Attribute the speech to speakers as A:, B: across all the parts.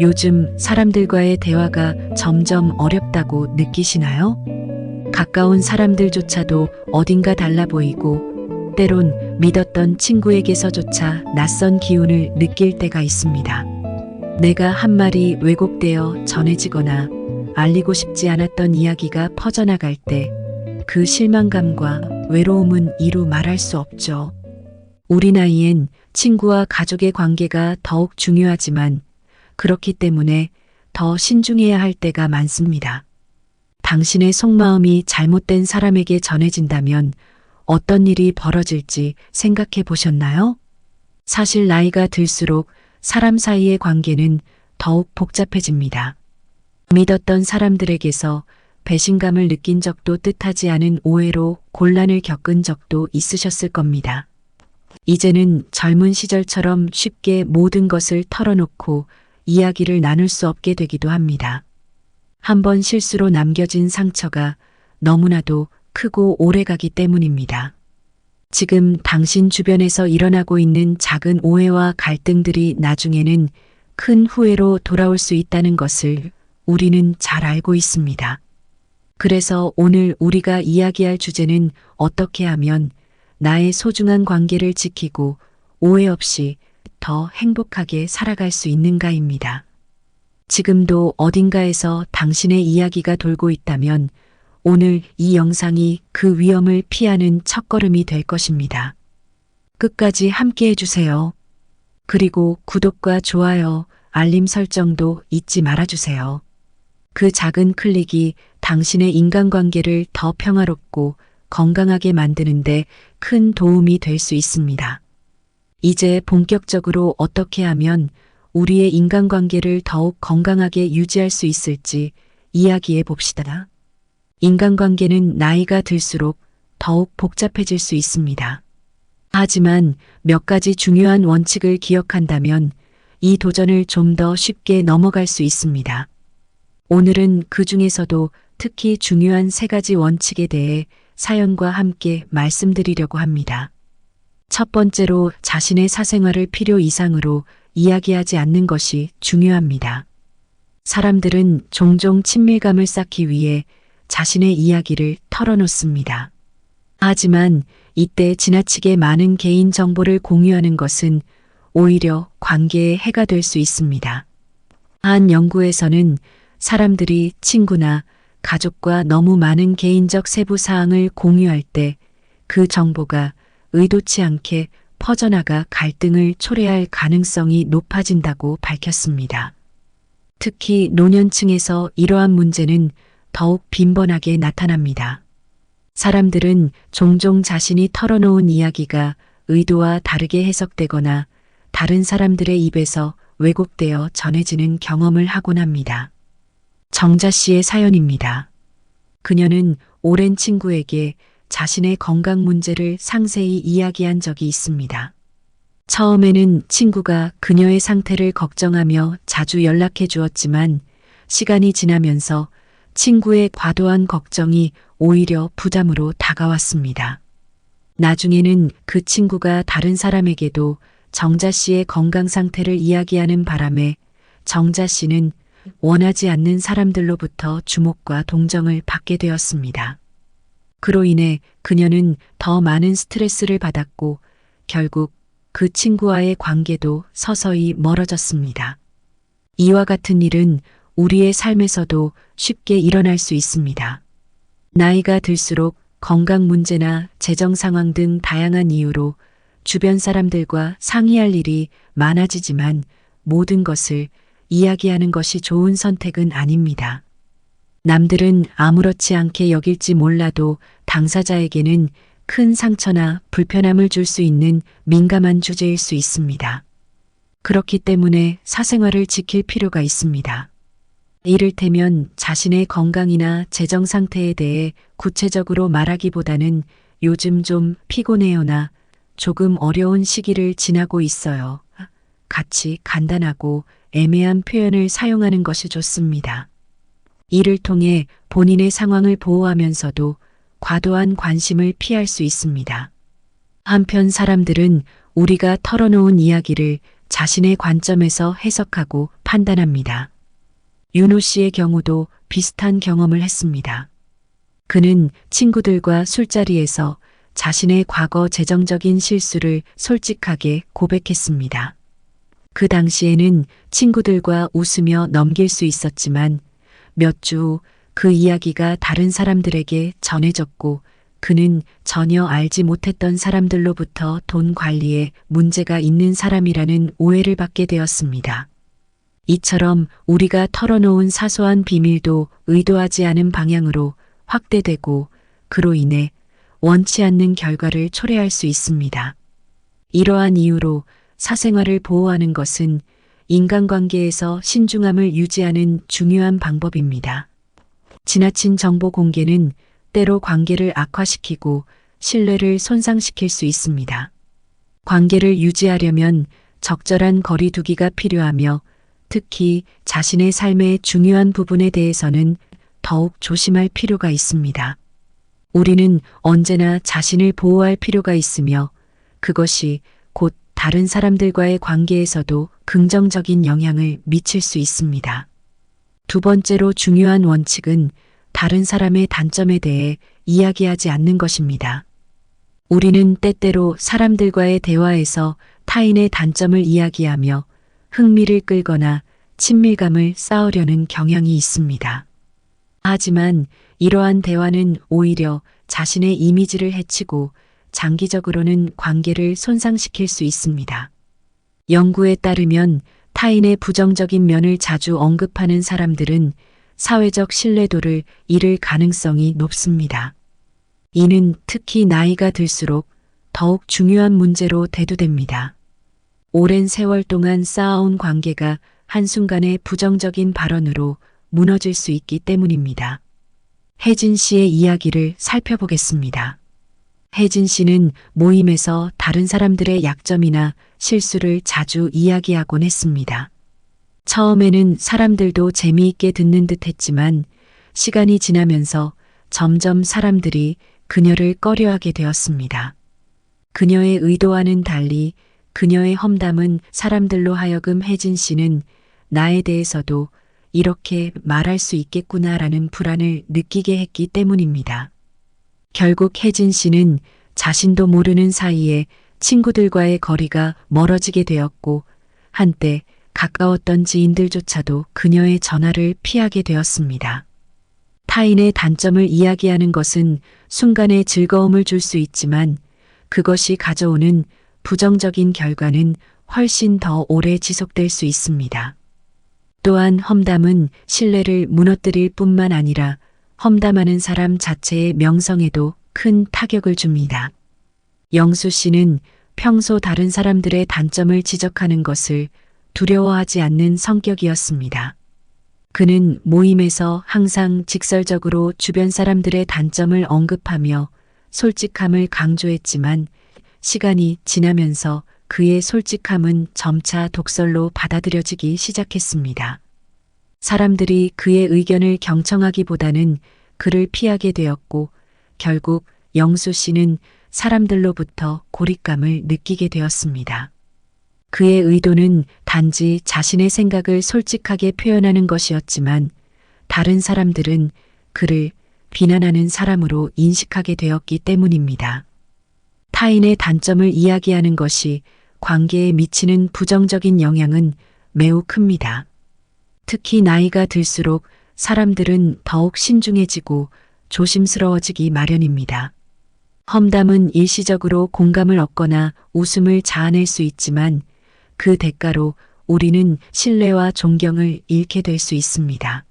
A: 요즘 사람들과의 대화가 점점 어렵다고 느끼시나요? 가까운 사람들조차도 어딘가 달라 보이고 때론 믿었던 친구에게서조차 낯선 기운을 느낄 때가 있습니다. 내가 한 말이 왜곡되어 전해지거나 알리고 싶지 않았던 이야기가 퍼져나갈 때 그 실망감과 외로움은 이루 말할 수 없죠. 우리 나이엔 친구와 가족의 관계가 더욱 중요하지만 그렇기 때문에 더 신중해야 할 때가 많습니다. 당신의 속마음이 잘못된 사람에게 전해진다면 어떤 일이 벌어질지 생각해 보셨나요? 사실 나이가 들수록 사람 사이의 관계는 더욱 복잡해집니다. 믿었던 사람들에게서 배신감을 느낀 적도 뜻하지 않은 오해로 곤란을 겪은 적도 있으셨을 겁니다. 이제는 젊은 시절처럼 쉽게 모든 것을 털어놓고 이야기를 나눌 수 없게 되기도 합니다. 한번 실수로 남겨진 상처가 너무나도 크고 오래가기 때문입니다. 지금 당신 주변에서 일어나고 있는 작은 오해와 갈등들이 나중에는 큰 후회로 돌아올 수 있다는 것을 우리는 잘 알고 있습니다. 그래서 오늘 우리가 이야기할 주제는 어떻게 하면 나의 소중한 관계를 지키고 오해 없이 더 행복하게 살아갈 수 있는가입니다. 지금도 어딘가에서 당신의 이야기가 돌고 있다면 오늘 이 영상이 그 위험을 피하는 첫걸음이 될 것입니다. 끝까지 함께 해주세요. 그리고 구독과 좋아요, 알림 설정도 잊지 말아주세요. 그 작은 클릭이 당신의 인간관계를 더 평화롭고 건강하게 만드는데 큰 도움이 될 수 있습니다. 이제 본격적으로 어떻게 하면 우리의 인간관계를 더욱 건강하게 유지할 수 있을지 이야기해 봅시다. 인간관계는 나이가 들수록 더욱 복잡해질 수 있습니다. 하지만 몇 가지 중요한 원칙을 기억한다면 이 도전을 좀 더 쉽게 넘어갈 수 있습니다. 오늘은 그 중에서도 특히 중요한 3가지 원칙에 대해 사연과 함께 말씀드리려고 합니다. 첫 번째로 자신의 사생활을 필요 이상으로 이야기하지 않는 것이 중요합니다. 사람들은 종종 친밀감을 쌓기 위해 자신의 이야기를 털어놓습니다. 하지만 이때 지나치게 많은 개인 정보를 공유하는 것은 오히려 관계에 해가 될 수 있습니다. 한 연구에서는 사람들이 친구나 가족과 너무 많은 개인적 세부 사항을 공유할 때 그 정보가 의도치 않게 퍼져나가 갈등을 초래할 가능성이 높아진다고 밝혔습니다. 특히 노년층에서 이러한 문제는 더욱 빈번하게 나타납니다. 사람들은 종종 자신이 털어놓은 이야기가 의도와 다르게 해석되거나 다른 사람들의 입에서 왜곡되어 전해지는 경험을 하곤 합니다. 정자 씨의 사연입니다. 그녀는 오랜 친구에게 자신의 건강 문제를 상세히 이야기한 적이 있습니다. 처음에는 친구가 그녀의 상태를 걱정하며 자주 연락해 주었지만 시간이 지나면서 친구의 과도한 걱정이 오히려 부담으로 다가왔습니다. 나중에는 그 친구가 다른 사람에게도 정자 씨의 건강 상태를 이야기하는 바람에 정자 씨는 원하지 않는 사람들로부터 주목과 동정을 받게 되었습니다. 그로 인해 그녀는 더 많은 스트레스를 받았고 결국 그 친구와의 관계도 서서히 멀어졌습니다. 이와 같은 일은 우리의 삶에서도 쉽게 일어날 수 있습니다. 나이가 들수록 건강 문제나 재정 상황 등 다양한 이유로 주변 사람들과 상의할 일이 많아지지만 모든 것을 이야기하는 것이 좋은 선택은 아닙니다. 남들은 아무렇지 않게 여길지 몰라도 당사자에게는 큰 상처나 불편함을 줄 수 있는 민감한 주제일 수 있습니다. 그렇기 때문에 사생활을 지킬 필요가 있습니다. 이를테면 자신의 건강이나 재정 상태에 대해 구체적으로 말하기보다는 요즘 좀 피곤해요나 조금 어려운 시기를 지나고 있어요. 같이 간단하고 애매한 표현을 사용하는 것이 좋습니다. 이를 통해 본인의 상황을 보호하면서도 과도한 관심을 피할 수 있습니다. 한편 사람들은 우리가 털어놓은 이야기를 자신의 관점에서 해석하고 판단합니다. 윤호 씨의 경우도 비슷한 경험을 했습니다. 그는 친구들과 술자리에서 자신의 과거 재정적인 실수를 솔직하게 고백했습니다. 그 당시에는 친구들과 웃으며 넘길 수 있었지만 몇 주 후 그 이야기가 다른 사람들에게 전해졌고 그는 전혀 알지 못했던 사람들로부터 돈 관리에 문제가 있는 사람이라는 오해를 받게 되었습니다. 이처럼 우리가 털어놓은 사소한 비밀도 의도하지 않은 방향으로 확대되고 그로 인해 원치 않는 결과를 초래할 수 있습니다. 이러한 이유로 사생활을 보호하는 것은 인간관계에서 신중함을 유지하는 중요한 방법입니다. 지나친 정보 공개는 때로 관계를 악화시키고 신뢰를 손상시킬 수 있습니다. 관계를 유지하려면 적절한 거리 두기가 필요하며 특히 자신의 삶의 중요한 부분에 대해서는 더욱 조심할 필요가 있습니다. 우리는 언제나 자신을 보호할 필요가 있으며 그것이 곧 다른 사람들과의 관계에서도 긍정적인 영향을 미칠 수 있습니다. 두 번째로 중요한 원칙은 다른 사람의 단점에 대해 이야기하지 않는 것입니다. 우리는 때때로 사람들과의 대화에서 타인의 단점을 이야기하며 흥미를 끌거나 친밀감을 쌓으려는 경향이 있습니다. 하지만 이러한 대화는 오히려 자신의 이미지를 해치고 장기적으로는 관계를 손상시킬 수 있습니다. 연구에 따르면 타인의 부정적인 면을 자주 언급하는 사람들은 사회적 신뢰도를 잃을 가능성이 높습니다. 이는 특히 나이가 들수록 더욱 중요한 문제로 대두됩니다. 오랜 세월 동안 쌓아온 관계가 한순간의 부정적인 발언으로 무너질 수 있기 때문입니다. 혜진 씨의 이야기를 살펴보겠습니다. 혜진 씨는 모임에서 다른 사람들의 약점이나 실수를 자주 이야기하곤 했습니다. 처음에는 사람들도 재미있게 듣는 듯 했지만 시간이 지나면서 점점 사람들이 그녀를 꺼려하게 되었습니다. 그녀의 의도와는 달리 그녀의 험담은 사람들로 하여금 혜진 씨는 나에 대해서도 이렇게 말할 수 있겠구나라는 불안을 느끼게 했기 때문입니다. 결국 혜진 씨는 자신도 모르는 사이에 친구들과의 거리가 멀어지게 되었고 한때 가까웠던 지인들조차도 그녀의 전화를 피하게 되었습니다. 타인의 단점을 이야기하는 것은 순간의 즐거움을 줄 수 있지만 그것이 가져오는 부정적인 결과는 훨씬 더 오래 지속될 수 있습니다. 또한 험담은 신뢰를 무너뜨릴 뿐만 아니라 험담하는 사람 자체의 명성에도 큰 타격을 줍니다. 영수 씨는 평소 다른 사람들의 단점을 지적하는 것을 두려워하지 않는 성격이었습니다. 그는 모임에서 항상 직설적으로 주변 사람들의 단점을 언급하며 솔직함을 강조했지만 시간이 지나면서 그의 솔직함은 점차 독설로 받아들여지기 시작했습니다. 사람들이 그의 의견을 경청하기보다는 그를 피하게 되었고 결국 영수 씨는 사람들로부터 고립감을 느끼게 되었습니다. 그의 의도는 단지 자신의 생각을 솔직하게 표현하는 것이었지만 다른 사람들은 그를 비난하는 사람으로 인식하게 되었기 때문입니다. 타인의 단점을 이야기하는 것이 관계에 미치는 부정적인 영향은 매우 큽니다. 특히 나이가 들수록 사람들은 더욱 신중해지고 조심스러워지기 마련입니다. 험담은 일시적으로 공감을 얻거나 웃음을 자아낼 수 있지만 그 대가로 우리는 신뢰와 존경을 잃게 될 수 있습니다.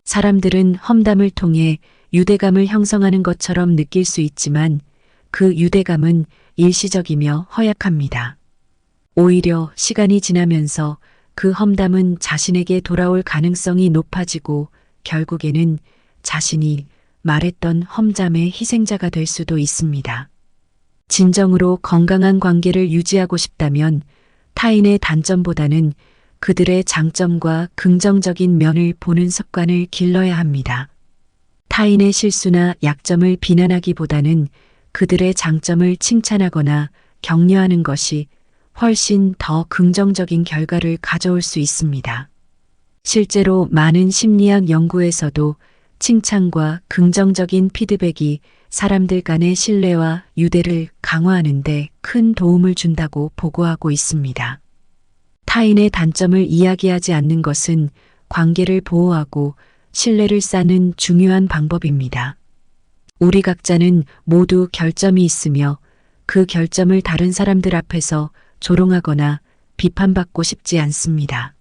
A: 사람들은 험담을 통해 유대감을 형성하는 것처럼 느낄 수 있지만 그 유대감은 일시적이며 허약합니다. 오히려 시간이 지나면서 그 험담은 자신에게 돌아올 가능성이 높아지고 결국에는 자신이 말했던 험담의 희생자가 될 수도 있습니다. 진정으로 건강한 관계를 유지하고 싶다면 타인의 단점보다는 그들의 장점과 긍정적인 면을 보는 습관을 길러야 합니다. 타인의 실수나 약점을 비난하기보다는 그들의 장점을 칭찬하거나 격려하는 것이 훨씬 더 긍정적인 결과를 가져올 수 있습니다. 실제로 많은 심리학 연구에서도 칭찬과 긍정적인 피드백이 사람들 간의 신뢰와 유대를 강화하는 데 큰 도움을 준다고 보고하고 있습니다. 타인의 단점을 이야기하지 않는 것은 관계를 보호하고 신뢰를 쌓는 중요한 방법입니다. 우리 각자는 모두 결점이 있으며 그 결점을 다른 사람들 앞에서 조롱하거나 비판받고 싶지 않습니다.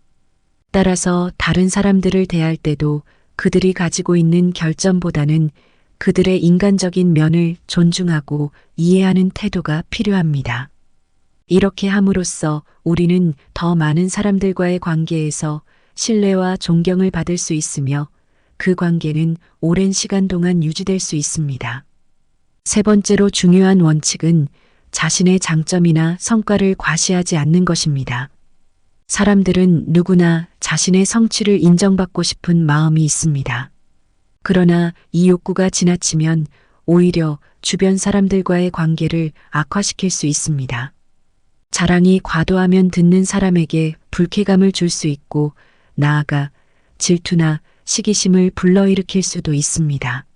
A: 따라서 다른 사람들을 대할 때도 그들이 가지고 있는 결점보다는 그들의 인간적인 면을 존중하고 이해하는 태도가 필요합니다. 이렇게 함으로써 우리는 더 많은 사람들과의 관계에서 신뢰와 존경을 받을 수 있으며 그 관계는 오랜 시간 동안 유지될 수 있습니다. 세 번째로 중요한 원칙은 자신의 장점이나 성과를 과시하지 않는 것입니다. 사람들은 누구나 자신의 성취를 인정받고 싶은 마음이 있습니다. 그러나 이 욕구가 지나치면 오히려 주변 사람들과의 관계를 악화시킬 수 있습니다. 자랑이 과도하면 듣는 사람에게 불쾌감을 줄 수 있고 나아가 질투나 시기심을 불러일으킬 수도 있습니다.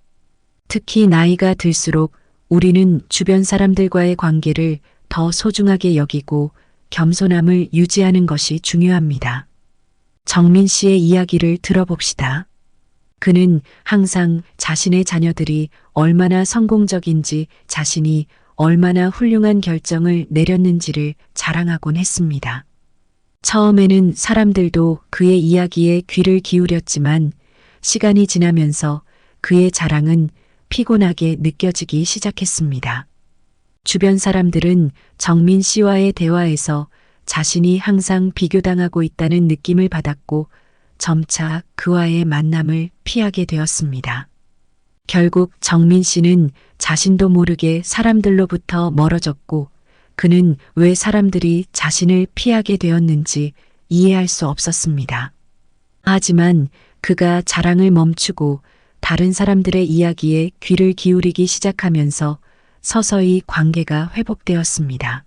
A: 특히 나이가 들수록 우리는 주변 사람들과의 관계를 더 소중하게 여기고 겸손함을 유지하는 것이 중요합니다. 정민 씨의 이야기를 들어봅시다. 그는 항상 자신의 자녀들이 얼마나 성공적인지 자신이 얼마나 훌륭한 결정을 내렸는지를 자랑하곤 했습니다. 처음에는 사람들도 그의 이야기에 귀를 기울였지만 시간이 지나면서 그의 자랑은 피곤하게 느껴지기 시작했습니다. 주변 사람들은 정민 씨와의 대화에서 자신이 항상 비교당하고 있다는 느낌을 받았고 점차 그와의 만남을 피하게 되었습니다. 결국 정민 씨는 자신도 모르게 사람들로부터 멀어졌고 그는 왜 사람들이 자신을 피하게 되었는지 이해할 수 없었습니다. 하지만 그가 자랑을 멈추고 다른 사람들의 이야기에 귀를 기울이기 시작하면서 서서히 관계가 회복되었습니다.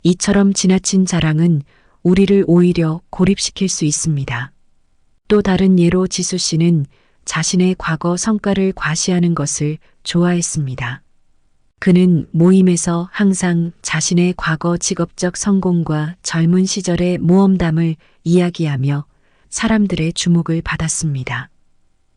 A: 이처럼 지나친 자랑은 우리를 오히려 고립시킬 수 있습니다. 또 다른 예로 지수 씨는 자신의 과거 성과를 과시하는 것을 좋아했습니다. 그는 모임에서 항상 자신의 과거 직업적 성공과 젊은 시절의 모험담을 이야기하며 사람들의 주목을 받았습니다.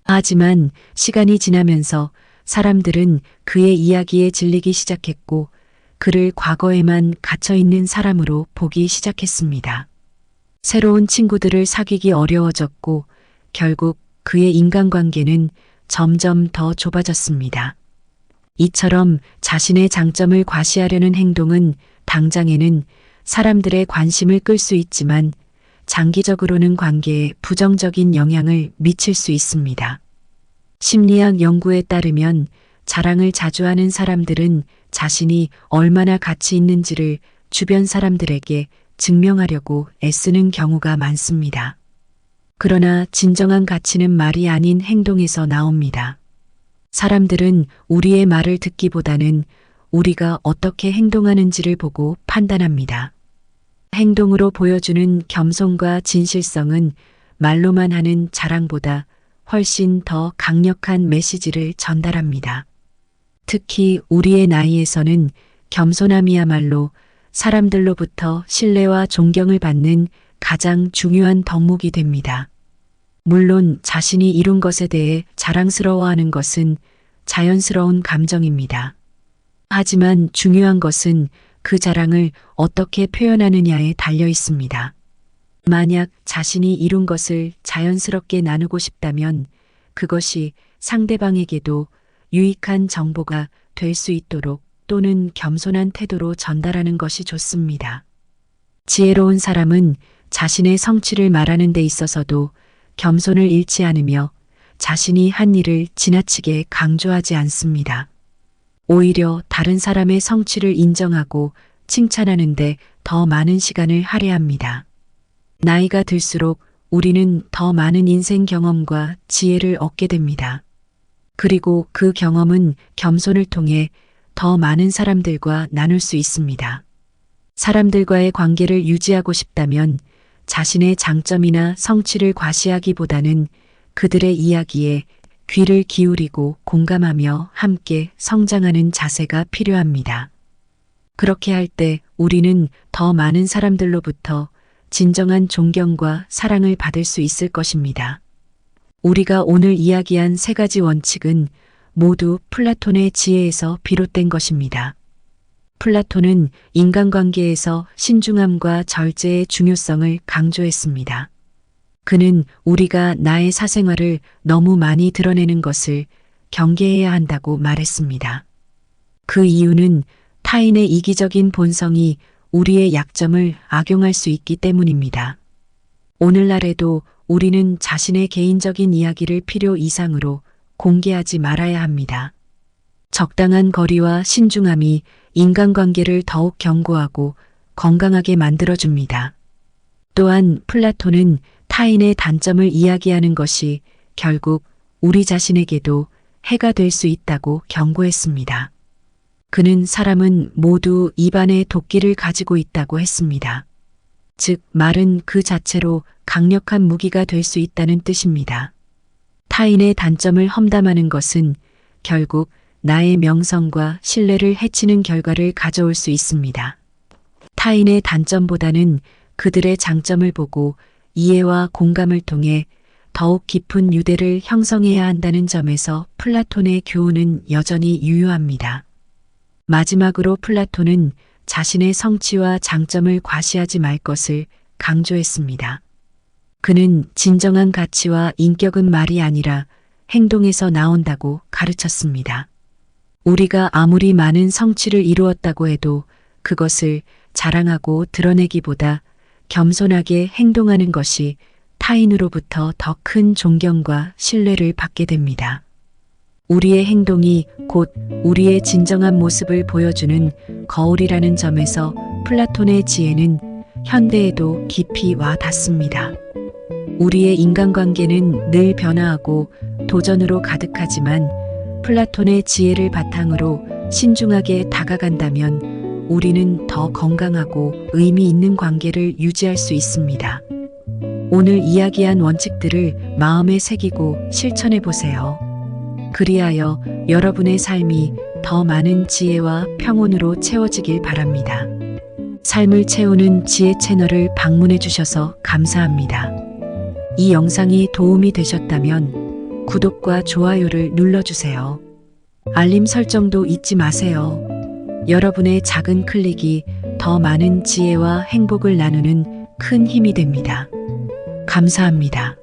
A: 하지만 시간이 지나면서 사람들은 그의 이야기에 질리기 시작했고 그를 과거에만 갇혀 있는 사람으로 보기 시작했습니다. 새로운 친구들을 사귀기 어려워졌고 결국 그의 인간관계는 점점 더 좁아졌습니다. 이처럼 자신의 장점을 과시하려는 행동은 당장에는 사람들의 관심을 끌 수 있지만 장기적으로는 관계에 부정적인 영향을 미칠 수 있습니다. 심리학 연구에 따르면 자랑을 자주 하는 사람들은 자신이 얼마나 가치 있는지를 주변 사람들에게 증명하려고 애쓰는 경우가 많습니다. 그러나 진정한 가치는 말이 아닌 행동에서 나옵니다. 사람들은 우리의 말을 듣기보다는 우리가 어떻게 행동하는지를 보고 판단합니다. 행동으로 보여주는 겸손과 진실성은 말로만 하는 자랑보다 훨씬 더 강력한 메시지를 전달합니다. 특히 우리의 나이에서는 겸손함이야말로 사람들로부터 신뢰와 존경을 받는 가장 중요한 덕목이 됩니다. 물론 자신이 이룬 것에 대해 자랑스러워하는 것은 자연스러운 감정입니다. 하지만 중요한 것은 그 자랑을 어떻게 표현하느냐에 달려 있습니다. 만약 자신이 이룬 것을 자연스럽게 나누고 싶다면 그것이 상대방에게도 유익한 정보가 될 수 있도록 또는 겸손한 태도로 전달하는 것이 좋습니다. 지혜로운 사람은 자신의 성취를 말하는 데 있어서도 겸손을 잃지 않으며 자신이 한 일을 지나치게 강조하지 않습니다. 오히려 다른 사람의 성취를 인정하고 칭찬하는데 더 많은 시간을 할애합니다. 나이가 들수록 우리는 더 많은 인생 경험과 지혜를 얻게 됩니다. 그리고 그 경험은 겸손을 통해 더 많은 사람들과 나눌 수 있습니다. 사람들과의 관계를 유지하고 싶다면 자신의 장점이나 성취를 과시하기보다는 그들의 이야기에 귀를 기울이고 공감하며 함께 성장하는 자세가 필요합니다. 그렇게 할 때 우리는 더 많은 사람들로부터 진정한 존경과 사랑을 받을 수 있을 것입니다. 우리가 오늘 이야기한 세 가지 원칙은 모두 플라톤의 지혜에서 비롯된 것입니다. 플라톤은 인간관계에서 신중함과 절제의 중요성을 강조했습니다. 그는 우리가 나의 사생활을 너무 많이 드러내는 것을 경계해야 한다고 말했습니다. 그 이유는 타인의 이기적인 본성이 우리의 약점을 악용할 수 있기 때문입니다. 오늘날에도 우리는 자신의 개인적인 이야기를 필요 이상으로 공개하지 말아야 합니다. 적당한 거리와 신중함이 인간관계를 더욱 견고하고 건강하게 만들어줍니다. 또한 플라톤은 타인의 단점을 이야기하는 것이 결국 우리 자신에게도 해가 될 수 있다고 경고했습니다. 그는 사람은 모두 입안에 도끼를 가지고 있다고 했습니다. 즉, 말은 그 자체로 강력한 무기가 될 수 있다는 뜻입니다. 타인의 단점을 험담하는 것은 결국 나의 명성과 신뢰를 해치는 결과를 가져올 수 있습니다. 타인의 단점보다는 그들의 장점을 보고 이해와 공감을 통해 더욱 깊은 유대를 형성해야 한다는 점에서 플라톤의 교훈은 여전히 유효합니다. 마지막으로 플라톤은 자신의 성취와 장점을 과시하지 말 것을 강조했습니다. 그는 진정한 가치와 인격은 말이 아니라 행동에서 나온다고 가르쳤습니다. 우리가 아무리 많은 성취를 이루었다고 해도 그것을 자랑하고 드러내기보다 겸손하게 행동하는 것이 타인으로부터 더 큰 존경과 신뢰를 받게 됩니다. 우리의 행동이 곧 우리의 진정한 모습을 보여주는 거울이라는 점에서 플라톤의 지혜는 현대에도 깊이 와 닿습니다. 우리의 인간관계는 늘 변화하고 도전으로 가득하지만 플라톤의 지혜를 바탕으로 신중하게 다가간다면 우리는 더 건강하고 의미 있는 관계를 유지할 수 있습니다. 오늘 이야기한 원칙들을 마음에 새기고 실천해 보세요. 그리하여 여러분의 삶이 더 많은 지혜와 평온으로 채워지길 바랍니다. 삶을 채우는 지혜 채널을 방문해 주셔서 감사합니다. 이 영상이 도움이 되셨다면 구독과 좋아요를 눌러주세요. 알림 설정도 잊지 마세요. 여러분의 작은 클릭이 더 많은 지혜와 행복을 나누는 큰 힘이 됩니다. 감사합니다.